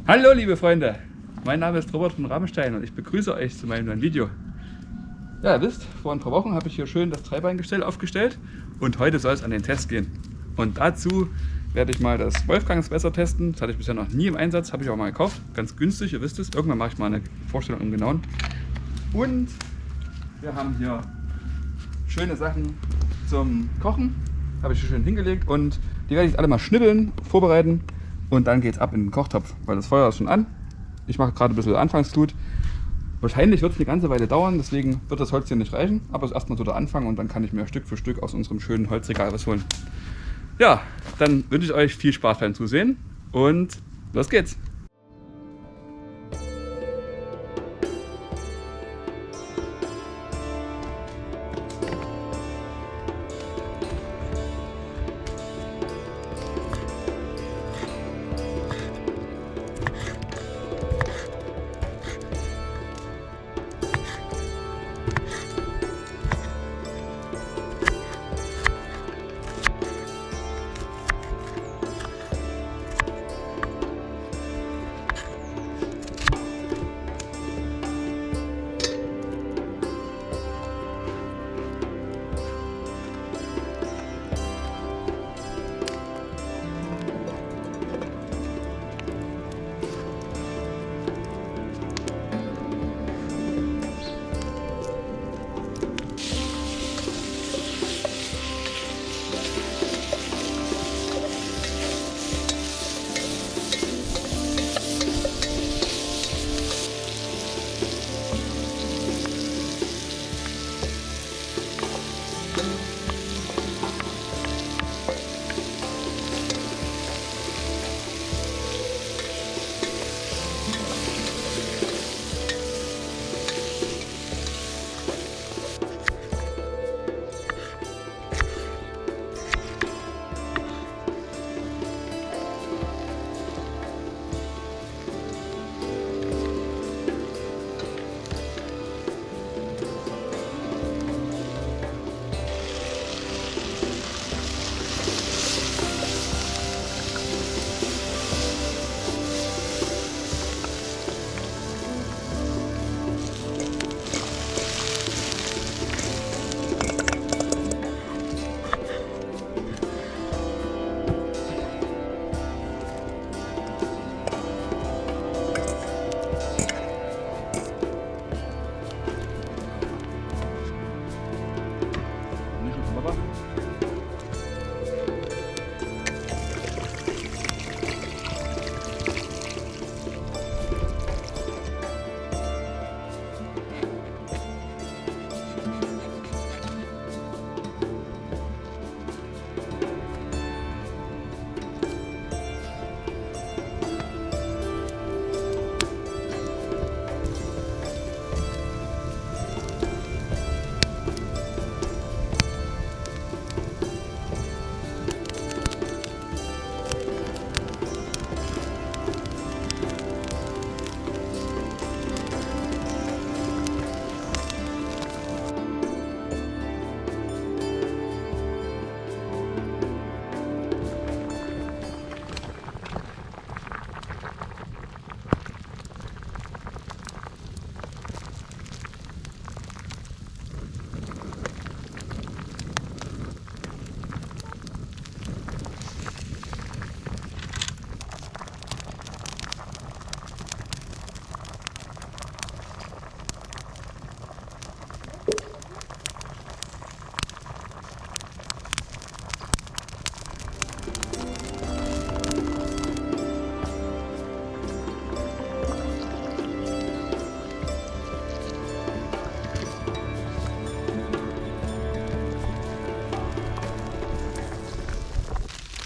Hallo liebe Freunde, mein Name ist Robert von Rabenstein und ich begrüße euch zu meinem neuen Video. Ja, ihr wisst, vor ein paar Wochen habe ich hier schön das Dreibeingestell aufgestellt und heute soll es an den Test gehen. Und dazu werde ich mal das Wolfgangswässer testen. Das hatte ich bisher noch nie im Einsatz, habe ich auch mal gekauft. Ganz günstig, ihr wisst es. Irgendwann mache ich mal eine Vorstellung im Genauen. Und wir haben hier schöne Sachen zum Kochen. Habe ich hier schön hingelegt und die werde ich jetzt alle mal schnibbeln, vorbereiten. Und dann geht es ab in den Kochtopf, weil das Feuer ist schon an. Ich mache gerade ein bisschen Anfangsglut. Wahrscheinlich wird es eine ganze Weile dauern, deswegen wird das Holz hier nicht reichen. Aber es ist erstmal so der Anfang und dann kann ich mir Stück für Stück aus unserem schönen Holzregal was holen. Ja, dann wünsche ich euch viel Spaß beim Zusehen und los geht's!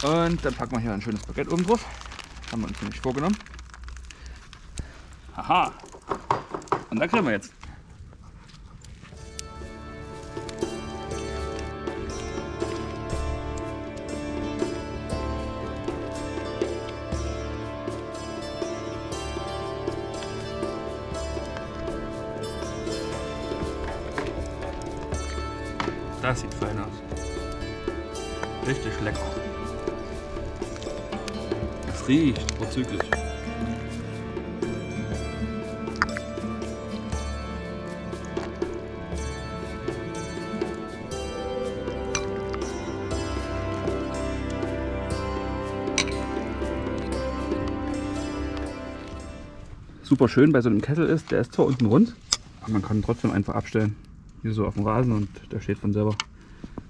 Und dann packen wir hier ein schönes Baguette oben drauf. Haben wir uns nämlich vorgenommen. Haha! Und da kriegen wir jetzt. Das sieht fein aus. Richtig lecker. Es riecht vorzüglich. super schön bei so einem Kessel ist, der ist zwar unten rund, aber man kann ihn trotzdem einfach abstellen. Hier so auf dem Rasen und der steht von selber.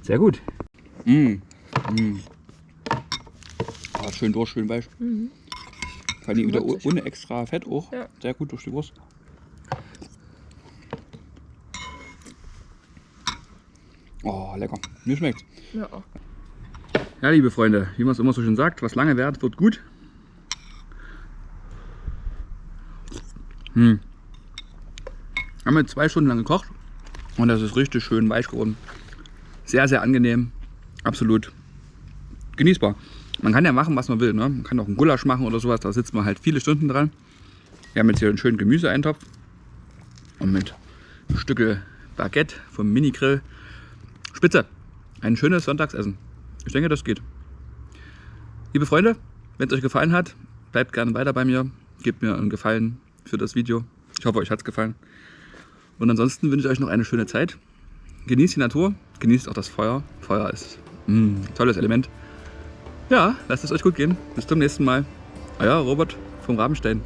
Sehr gut. Ah, schön durch, schön weich. Vor allem wieder ohne extra Fett auch. Ja. Sehr gut durch die Wurst. Oh, lecker. Mir schmeckt's. Ja. Ja, liebe Freunde, wie man es immer so schön sagt, was lange währt, wird gut. Haben wir 2 Stunden lang gekocht und das ist richtig schön weich geworden. Sehr, sehr angenehm. Absolut genießbar. Man kann ja machen, was man will. Ne? Man kann auch einen Gulasch machen oder sowas, da sitzt man halt viele Stunden dran. Wir haben jetzt hier einen schönen Gemüseeintopf und mit Stücke Baguette vom Mini-Grill. Spitze. Ein schönes Sonntagsessen. Ich denke, das geht. Liebe Freunde, wenn es euch gefallen hat, bleibt gerne weiter bei mir. Gebt mir einen Gefallen für das Video. Ich hoffe, euch hat es gefallen. Und ansonsten wünsche ich euch noch eine schöne Zeit. Genießt die Natur, genießt auch das Feuer. Feuer ist ein tolles Element. Ja, lasst es euch gut gehen. Bis zum nächsten Mal. Euer Robert vom Rabenstein.